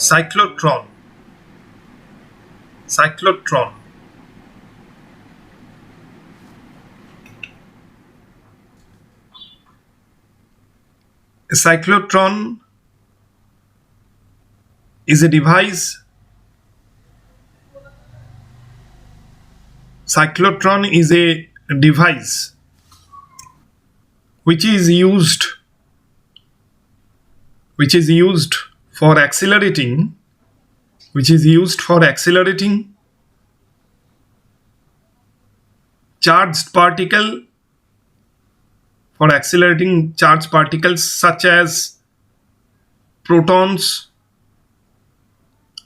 Cyclotron. Cyclotron. A cyclotron is a device. Cyclotron is a device which is used for accelerating charged particles such as protons,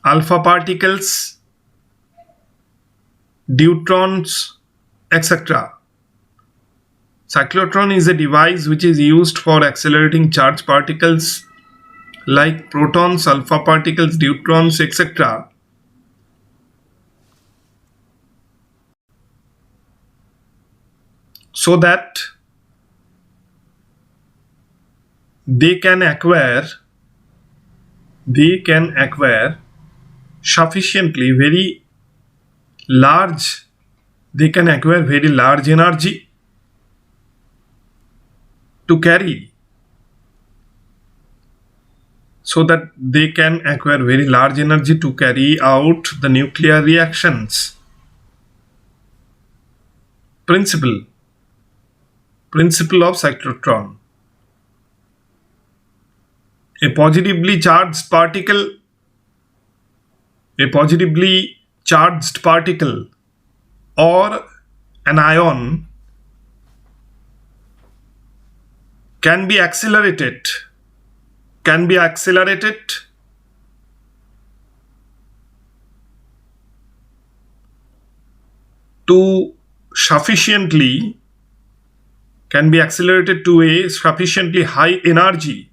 alpha particles, deuterons, etc. Cyclotron is a device which is used for accelerating charged particles like protons, alpha particles, deuterons, etc. so that they can acquire sufficiently very large energy to carry out the nuclear reactions. Principle of cyclotron. A positively charged particle or an ion can be accelerated to a sufficiently high energy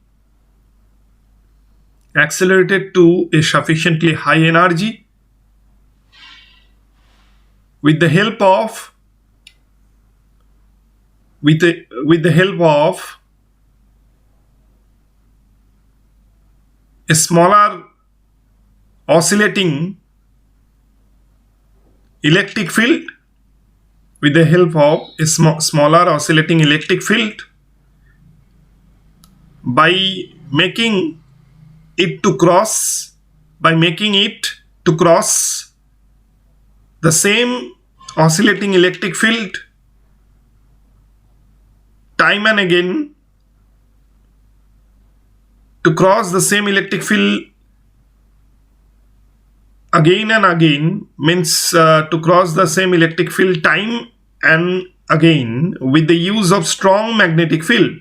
with the help of a smaller oscillating electric field. By making it to cross the same oscillating electric field time and again, to cross the same electric field again and again means to cross the same electric field time and again with the use of strong magnetic field.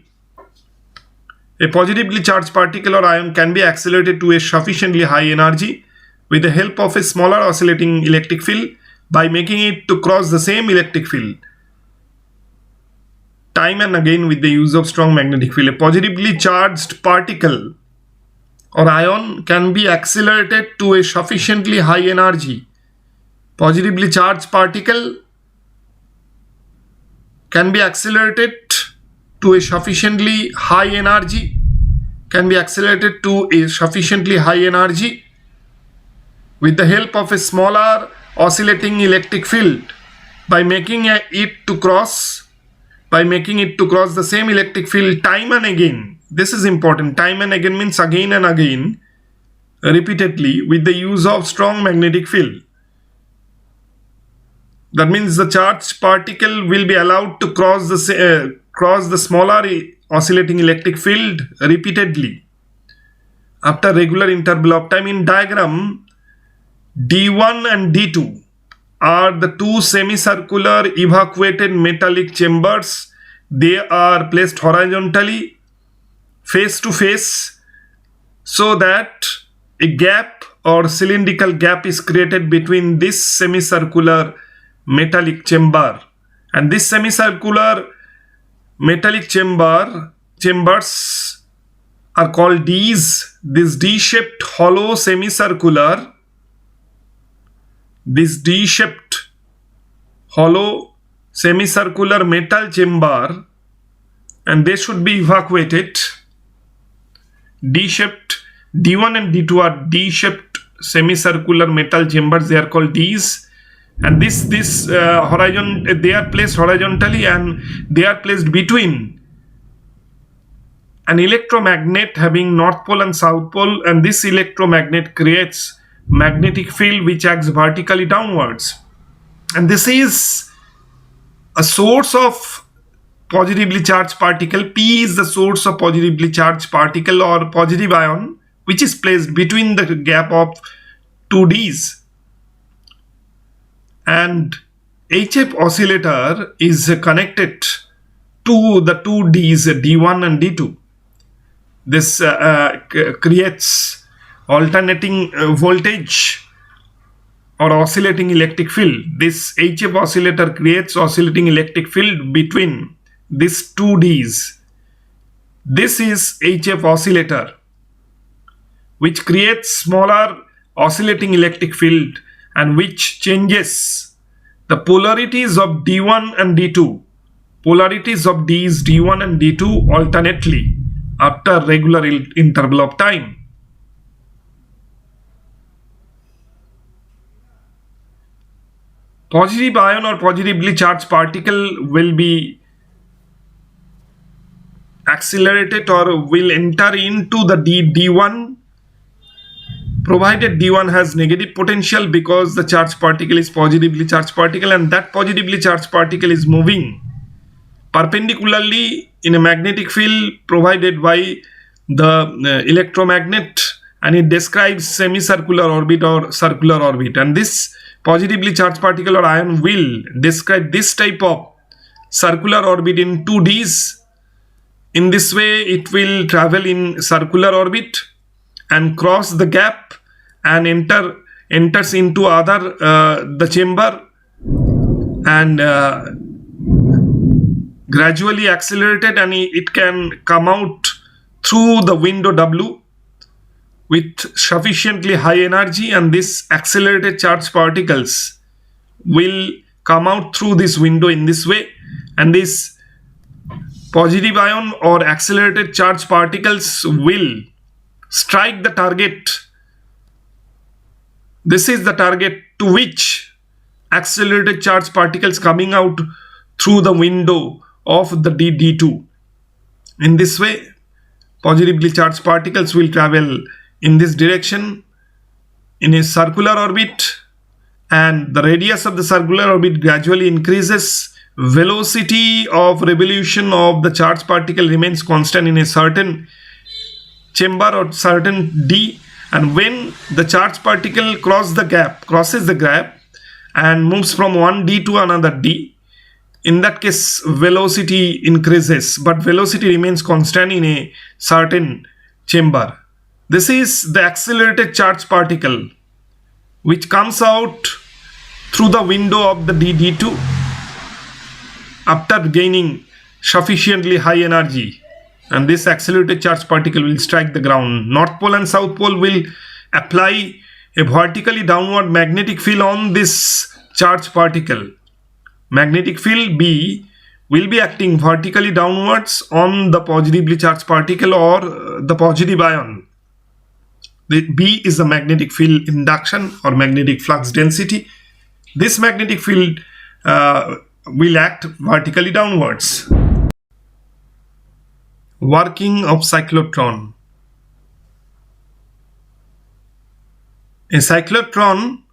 A positively charged particle or ion can be accelerated to a sufficiently high energy with the help of a smaller oscillating electric field by making it to cross the same electric field time and again with the use of strong magnetic field. A positively charged particle or ion can be accelerated to a sufficiently high energy. Positively charged particle can be accelerated to a sufficiently high energy with the help of a smaller oscillating electric field by making it to cross the same electric field time and again. This is important. Time and again means again and again, repeatedly, with the use of strong magnetic field. That means the charged particle will be allowed to cross the smaller oscillating electric field repeatedly after regular interval of time. In diagram, D1 and D2 are the two semicircular evacuated metallic chambers. They are placed horizontally, face to face, so that a gap or cylindrical gap is created between this semicircular metallic chamber and this semicircular metallic chambers are called dees. This D-shaped hollow semicircular metal chamber, and they should be evacuated. D-shaped D1 and D2 are D-shaped semicircular metal chambers. They are called dees. And this horizon, they are placed horizontally and they are placed between an electromagnet having north pole and south pole, and this electromagnet creates magnetic field which acts vertically downwards. And this is a source of positively charged particle. P is the source of positively charged particle or positive ion, which is placed between the gap of two Ds. And HF oscillator is connected to the two Ds, D1 and D2. This creates alternating voltage or oscillating electric field. This HF oscillator creates oscillating electric field between these two Ds. This is HF oscillator, which creates smaller oscillating electric field and which changes the polarities of D1 and D2. Polarities of Ds, D1 and D2 alternately after regular interval of time. Positive ion or positively charged particle will be accelerated or will enter into the D1 provided D1 has negative potential, because the charged particle is positively charged particle and that positively charged particle is moving perpendicularly in a magnetic field provided by the electromagnet, and it describes semicircular orbit or circular orbit. And this positively charged particle or ion will describe this type of circular orbit in 2Ds. In this way, it will travel in circular orbit and cross the gap and enters into other the chamber and gradually accelerated, and it can come out through the window W with sufficiently high energy, and this accelerated charged particles will come out through this window in this way, and this positive ion or accelerated charged particles will strike the target. This is the target to which accelerated charged particles coming out through the window of the D2. In this way, positively charged particles will travel in this direction in a circular orbit, and the radius of the circular orbit gradually increases. Velocity of revolution of the charged particle remains constant in a certain chamber or certain D, and when the charged particle crosses the gap and moves from one D to another D, in that case velocity increases, but velocity remains constant in a certain chamber. This is the accelerated charged particle which comes out through the window of the D2 after gaining sufficiently high energy, and this accelerated charged particle will strike the ground. North pole and south pole will apply a vertically downward magnetic field on this charged particle. Magnetic field B will be acting vertically downwards on the positively charged particle or the positive ion. The B is the magnetic field induction or magnetic flux density. This magnetic field will act vertically downwards. Working of cyclotron. A cyclotron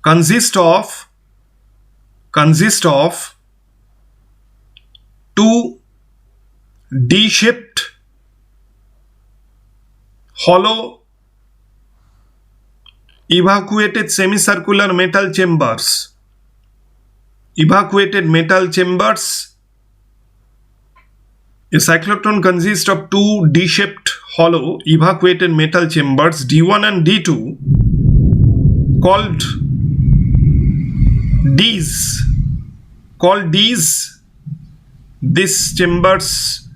consists of two D-shaped hollow evacuated semicircular metal chambers. Evacuated metal chambers. A cyclotron consists of two D-shaped hollow evacuated metal chambers D1 and D2 called dees. These chambers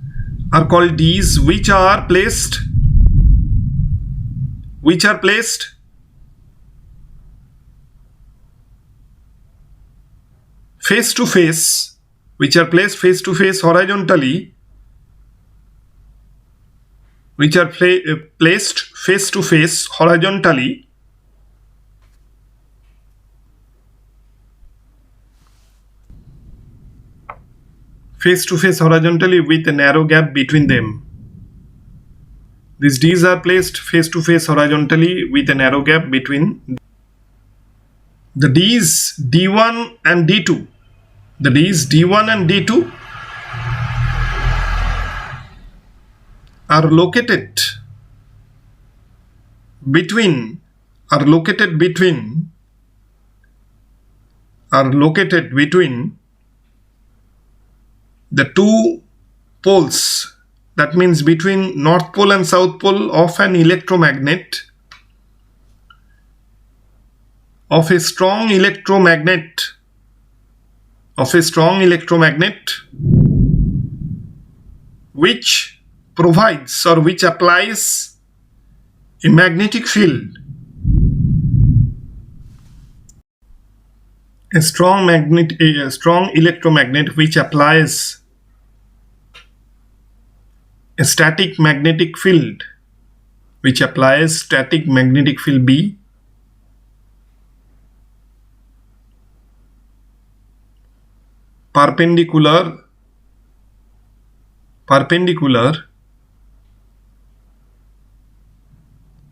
are called dees, which are placed face to face, horizontally which are placed face to face horizontally with a narrow gap between them. These Ds are placed face to face horizontally with a narrow gap between the Ds D1 and D2. The Ds D1 and D2 are located between the two poles, that means between north pole and south pole of an electromagnet, of a strong electromagnet, which provides or which applies a magnetic field. A strong electromagnet which applies a static magnetic field, B, perpendicular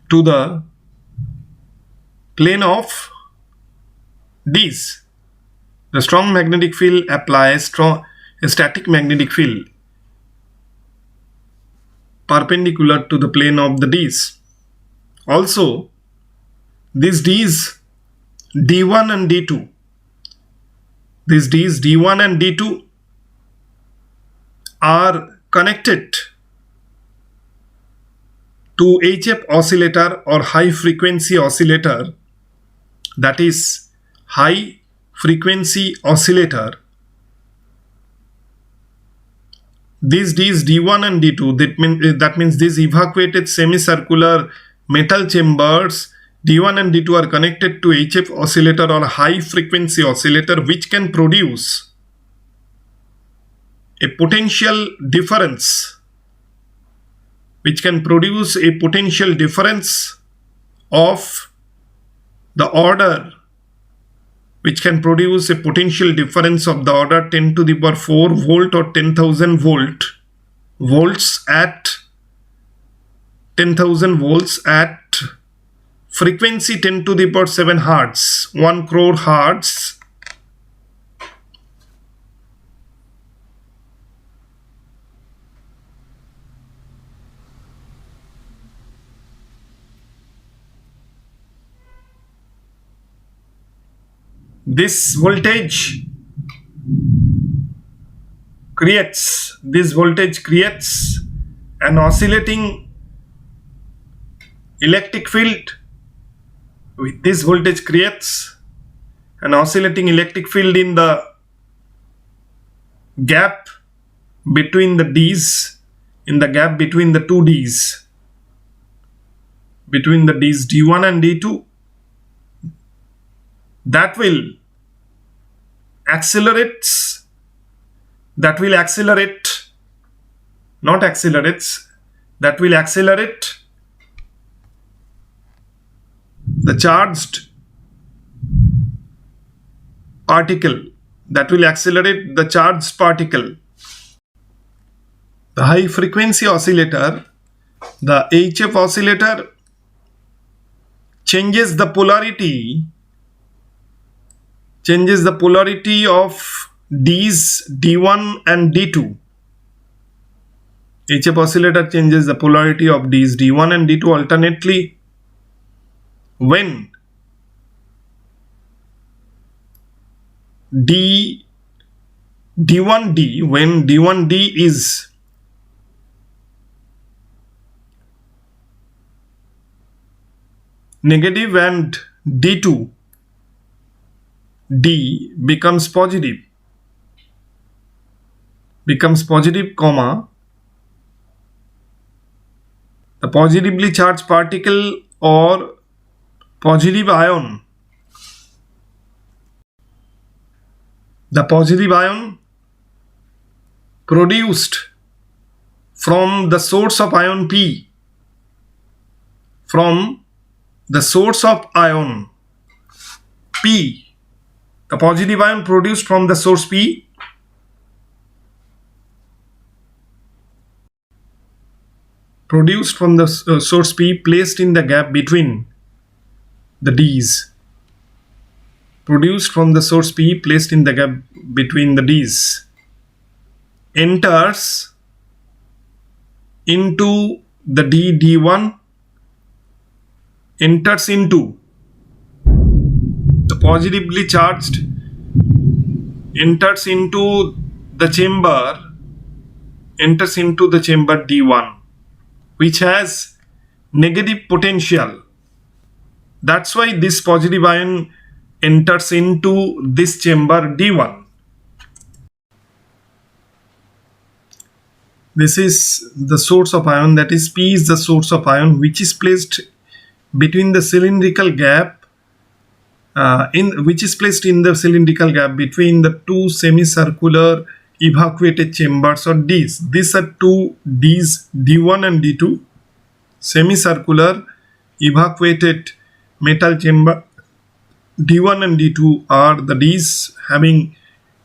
to the plane of Ds. The strong magnetic field applies a static magnetic field perpendicular to the plane of the Ds. Also, these Ds D1 and D2, are connected to HF oscillator or high frequency oscillator, that is high frequency oscillator. These Ds D1 and D2, that means these evacuated semicircular metal chambers D1 and D2 are connected to HF oscillator or high frequency oscillator, which can produce a potential difference, of the order, 10 to the power 4 volt or 10,000 volts at 10,000 volts at frequency 10 to the power 7 hertz, 1 crore hertz. This voltage creates an oscillating electric field. This voltage creates an oscillating electric field in the gap between the Ds, between the two Ds, between the Ds D1 and D2, that will accelerate the charged particle, The high frequency oscillator, the HF oscillator, changes the polarity of Ds D1 and D2. HF oscillator changes the polarity of Ds D1 and D2 alternately when D1D is negative and D2D becomes positive, comma, the positively charged particle or positive ion, the positive ion produced from the source of ion P from the source of ion P, the positive ion produced from the source P, source P, placed in the gap between the D's, produced from the source P placed in the gap between the D's, enters into the D1, enters into the positively charged, enters into the chamber D1, which has negative potential. That's why this positive ion enters into this chamber D1. This is the source of ion, that is P is the source of ion, which is placed between the cylindrical gap which is placed in the cylindrical gap between the two semicircular evacuated chambers or Ds. These are two Ds, D1 and D2, semicircular evacuated metal chamber. D1 and D2 are the Ds having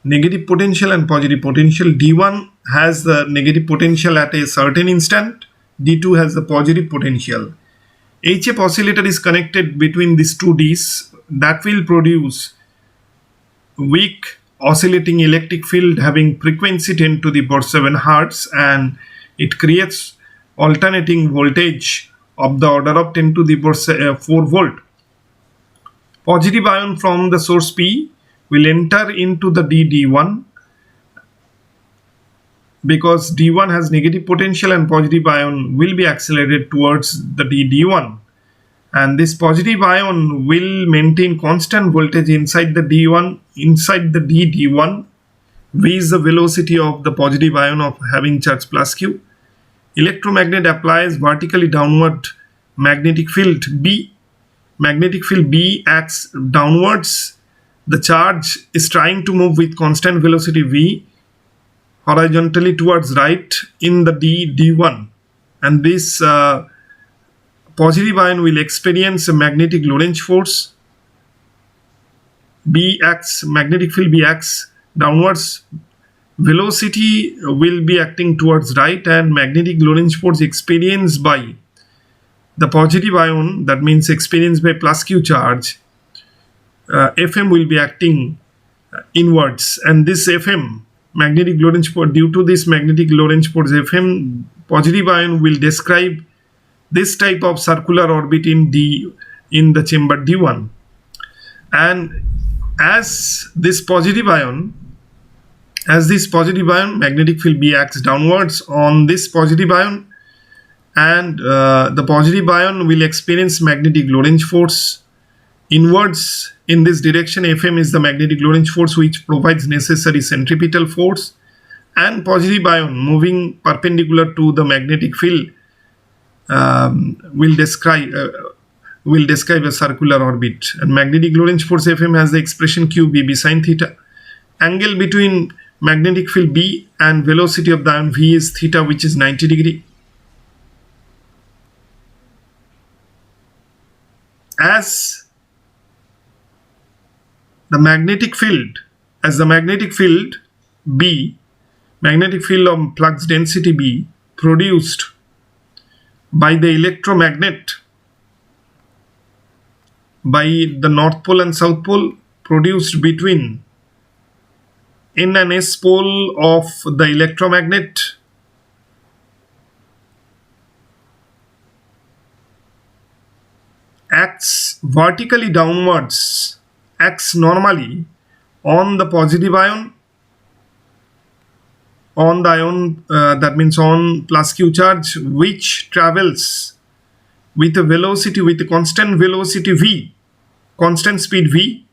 negative potential and positive potential. D1 has the negative potential at a certain instant, D2 has the positive potential. HF oscillator is connected between these two Ds that will produce weak oscillating electric field having frequency 10 to the power 7 Hertz, and it creates alternating voltage of the order of 10 to the power 4 volt. Positive ion from the source P will enter into the D1 because D1 has negative potential, and positive ion will be accelerated towards the D1, and this positive ion will maintain constant voltage inside the D1, inside the D1. V is the velocity of the positive ion of having charge plus Q. Electromagnet applies vertically downward magnetic field B. Magnetic field B acts downwards. The charge is trying to move with constant velocity V horizontally towards right in the D1, and this positive ion will experience a magnetic Lorentz force. Magnetic field B acts downwards, velocity will be acting towards right, and magnetic Lorentz force experienced by the positive ion, that means experienced by plus Q charge, Fm will be acting inwards, and this Fm, magnetic Lorentz force, due to this magnetic Lorentz force Fm, positive ion will describe this type of circular orbit in the chamber D1. And as this positive ion, magnetic field B acts downwards on this positive ion, and the positive ion will experience magnetic Lorentz force inwards in this direction. Fm is the magnetic Lorentz force which provides necessary centripetal force, and positive ion moving perpendicular to the magnetic field will describe a circular orbit. And magnetic Lorentz force Fm has the expression Q B sine theta. Angle between magnetic field B and velocity of the ion V is theta, which is 90 degree. As the magnetic field B, magnetic field of flux density B produced by the electromagnet, by the north pole and south pole, produced between N and S pole of the electromagnet, acts vertically downwards, acts normally on the positive ion, on the ion, that means on plus Q charge, which travels with a velocity, with a constant velocity V, constant speed V,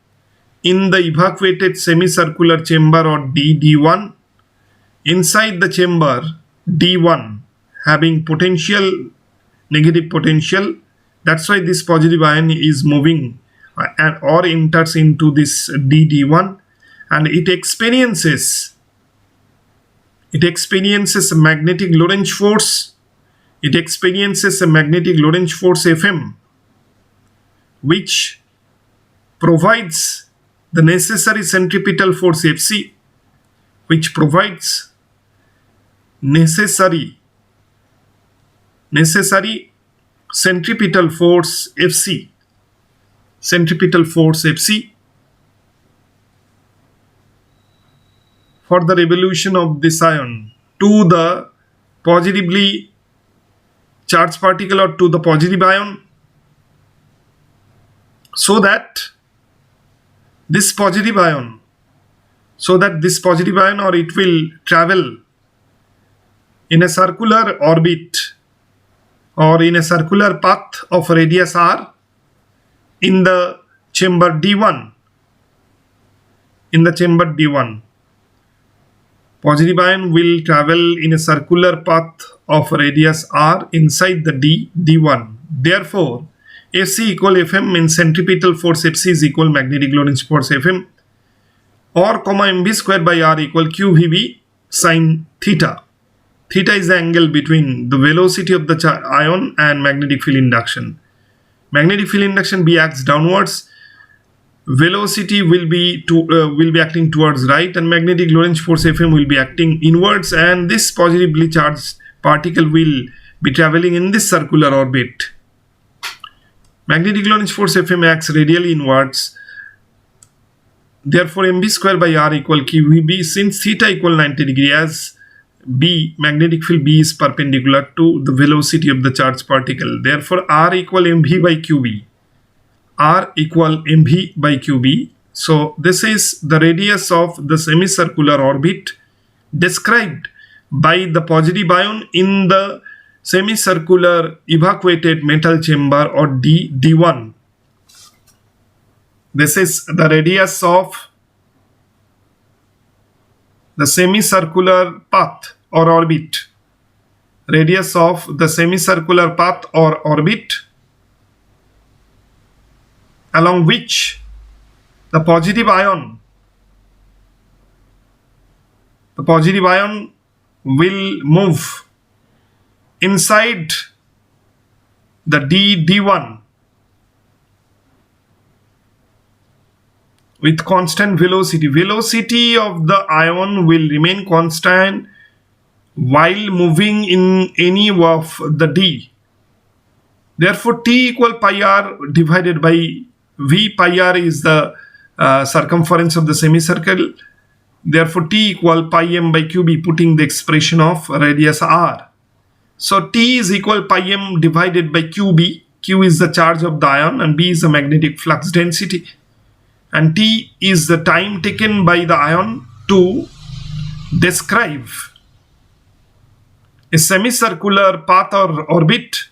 in the evacuated semicircular chamber or D1. Inside the chamber D1 having potential, negative potential, that's why this positive ion is moving or enters into this D1, and it experiences magnetic Lorentz force it experiences a magnetic Lorentz force Fm, which provides the necessary centripetal force Fc, which provides necessary centripetal force Fc, for the revolution of this ion to the positively charged particle or to the positive ion, so that this positive ion or it will travel in a circular orbit or in a circular path of radius r in the chamber D1. Positive ion will travel in a circular path of radius r inside the D1. Therefore, Fc equal Fm means centripetal force Fc is equal magnetic Lorentz force Fm, or mv square by r equal qvb sin theta. Theta is the angle between the velocity of the ion and magnetic field induction. Magnetic field induction B acts downwards, velocity will be acting towards right, and magnetic Lorentz force Fm will be acting inwards, and this positively charged particle will be traveling in this circular orbit. Magnetic Lorentz force Fm acts radially inwards. Therefore, mv square by r equal qvb, since theta equal 90 degree, as B, magnetic field B is perpendicular to the velocity of the charged particle. Therefore, R equal mv by qb. So, this is the radius of the semicircular orbit described by the positive ion in the semicircular evacuated metal chamber or D1. This is the radius of the semicircular path or orbit. Radius of the semicircular path or orbit along which the positive ion will move inside the D1 with constant velocity. Velocity of the ion will remain constant while moving in any of the D. Therefore, T equal pi r divided by V. Pi r is the circumference of the semicircle. Therefore, T equal pi m by qb, putting the expression of radius r. So, T is equal pi m divided by qb. Q is the charge of the ion and B is the magnetic flux density. And T is the time taken by the ion to describe a semicircular path or orbit,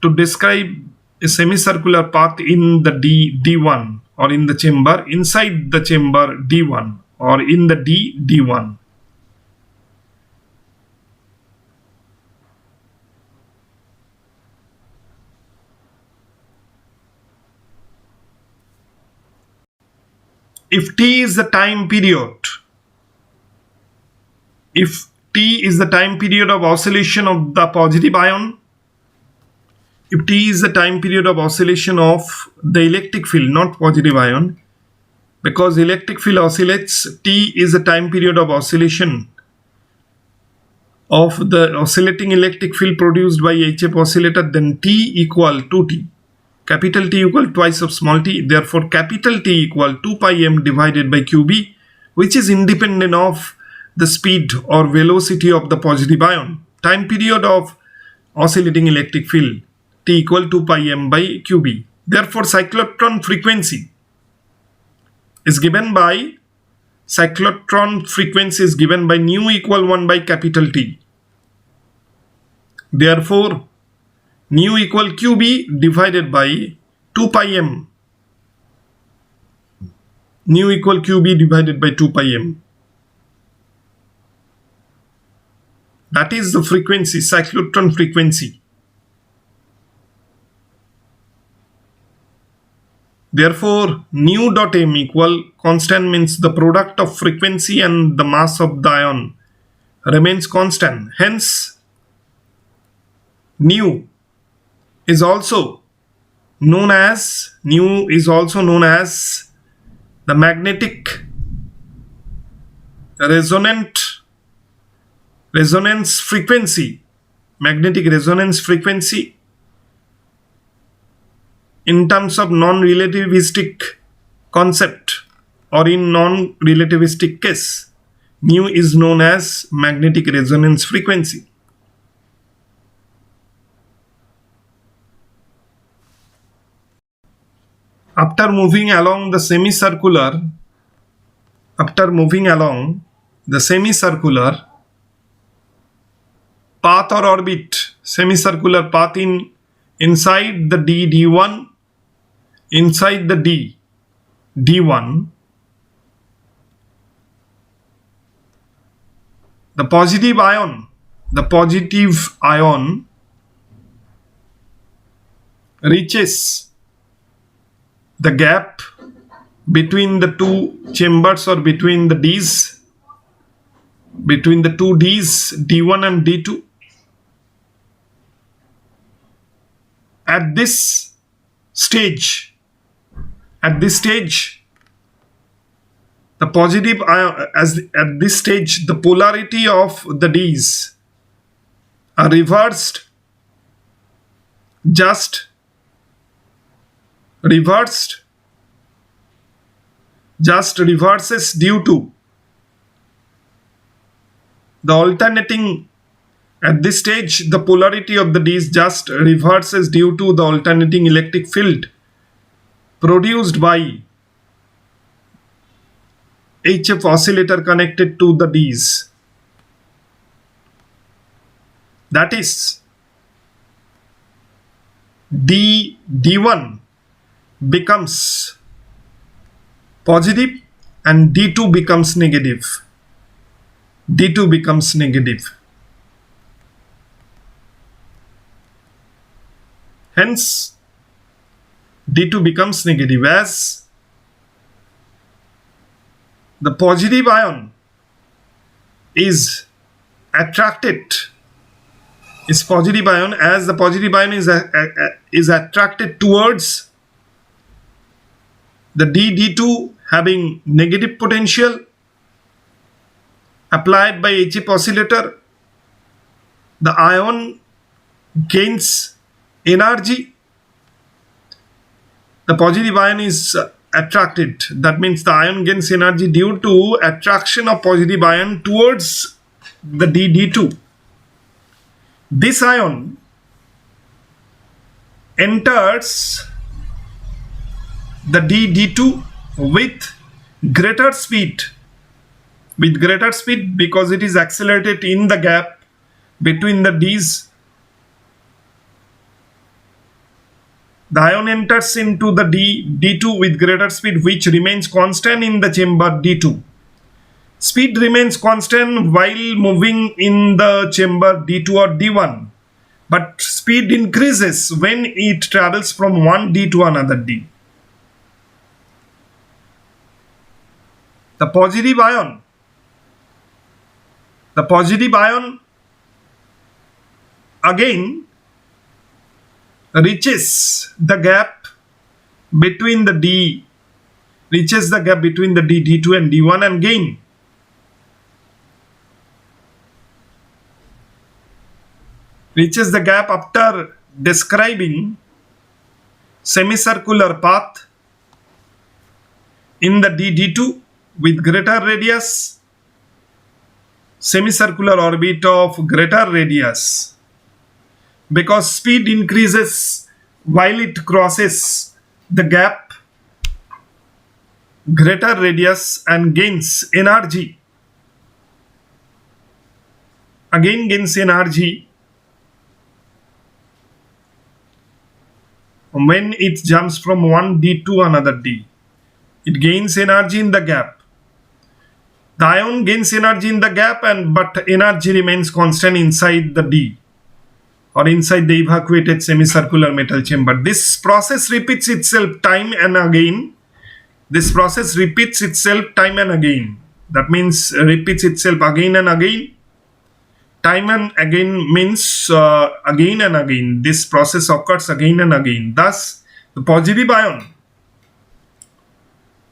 to describe a semicircular path in the D1 or in the chamber, inside the chamber D1 or in the D1. If T is the time period, of oscillation of the positive ion, if T is the time period of oscillation of the electric field, not positive ion, because electric field oscillates, T is the time period of oscillation of the oscillating electric field produced by HF oscillator, then T equal 2T. Capital T equal twice of small t. Therefore, capital T equal 2 pi m divided by qb, which is independent of the speed or velocity of the positive ion. Time period of oscillating electric field, T equal 2 pi m by qb. Therefore, cyclotron frequency is given by nu equal 1 by capital T. Therefore, nu equal qb divided by 2 pi m. Nu equal qb divided by 2 pi m. That is the frequency, cyclotron frequency. Therefore, nu dot m equal constant, means the product of frequency and the mass of the ion remains constant. Hence, Nu is also known as the magnetic resonance frequency, in terms of non-relativistic concept, or in non-relativistic case. Nu is known as magnetic resonance frequency. After moving along the semicircular path or orbit, semicircular path inside the D1, inside the D1, the positive ion reaches the gap between the two chambers, or between the Ds, between the two Ds, D1 and D2. At this stage, the positive ion, at this stage, the polarity of the Ds are reversed, just reverses due to the alternating. At this stage, the polarity of the Ds just reverses due to the alternating electric field produced by HF oscillator connected to the Ds. That is, D1 becomes positive and D2 becomes negative. Hence, D2 becomes negative, as the positive ion is attracted, is attracted towards the D2 having negative potential applied by HF oscillator. The ion gains energy. The positive ion is attracted. That means the ion gains energy due to attraction of positive ion towards the D2. This ion enters the D2 with greater speed, because it is accelerated in the gap between the Ds. The ion enters into the D2 with greater speed, which remains constant in the chamber D2. Speed remains constant while moving in the chamber D2 or D1, but speed increases when it travels from one D to another D. The positive ion again reaches the gap between the D2 and D1, and again reaches the gap after describing semicircular path in the D2 with greater radius, semicircular orbit of greater radius, because speed increases while it crosses the gap, greater radius, and gains energy. Again gains energy when it jumps from one D to another D. It gains energy in the gap. The ion gains energy in the gap, but energy remains constant inside the D, or inside the evacuated semicircular metal chamber. This process repeats itself time and again. That means repeats itself again and again Time and again means again and again. This process occurs again and again. Thus, the positive ion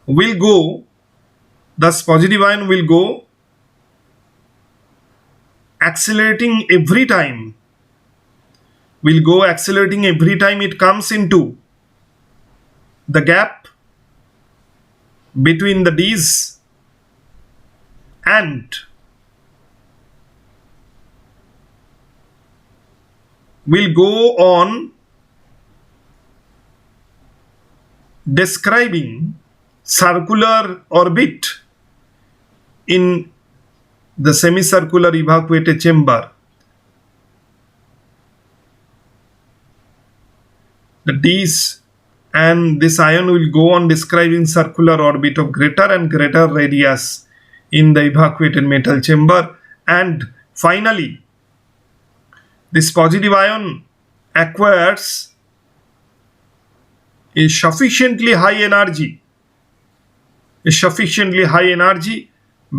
will go. Thus, positive ion will go accelerating every time. Will go accelerating every time it comes into the gap between the dees and will go on describing circular orbit in the semicircular evacuated chamber. The dees and this ion will go on describing circular orbit of greater and greater radius in the evacuated metal chamber, and finally this positive ion acquires a sufficiently high energy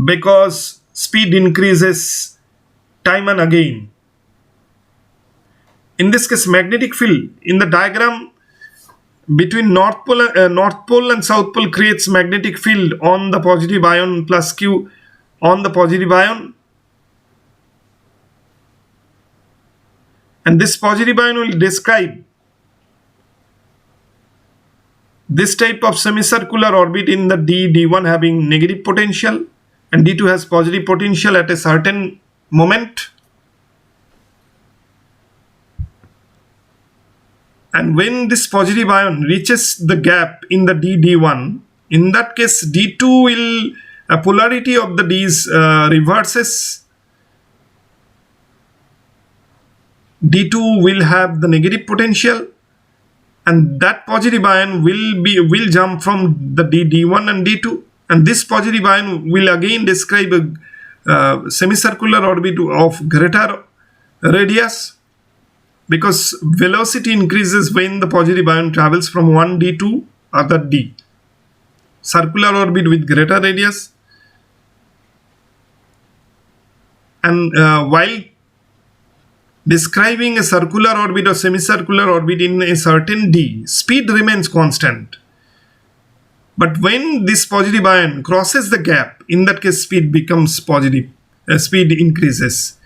because speed increases time and again. In this case, magnetic field in the diagram between North Pole and South Pole creates magnetic field on the positive ion plus Q on the positive ion, and this positive ion will describe this type of semicircular orbit in the D1 having negative potential and D2 has positive potential at a certain moment. And when this positive ion reaches the gap in the D1, in that case D2 will, polarity of the D's reverses. D2 will have the negative potential, and that positive ion will jump from the D1 and D2, and this positive ion will again describe a semicircular orbit of greater radius, because velocity increases when the positive ion travels from one D to other D. Circular orbit with greater radius, and while describing a circular orbit or semicircular orbit in a certain D, speed remains constant. But when this positive ion crosses the gap, in that case speed becomes positive, speed increases.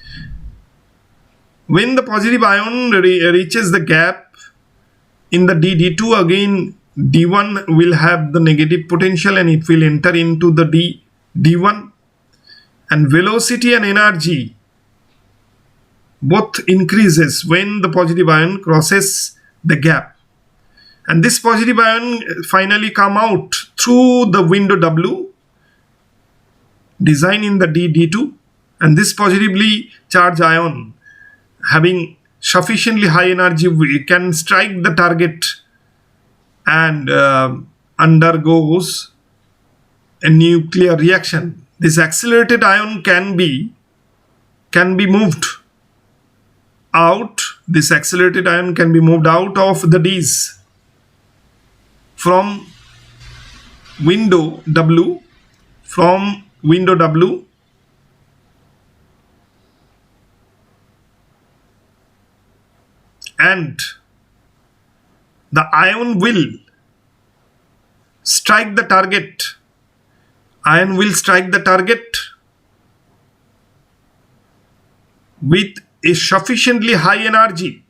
When the positive ion reaches the gap in the D2, again D1 will have the negative potential and it will enter into the D1, and velocity and energy both increases when the positive ion crosses the gap, and this positive ion finally come out through the window W design in the D2, and this positively charged ion having sufficiently high energy can strike the target and undergoes a nuclear reaction. This accelerated ion can be moved out. This accelerated ion can be moved out of the D's from window W, and the ion will strike the target. With a sufficiently high energy,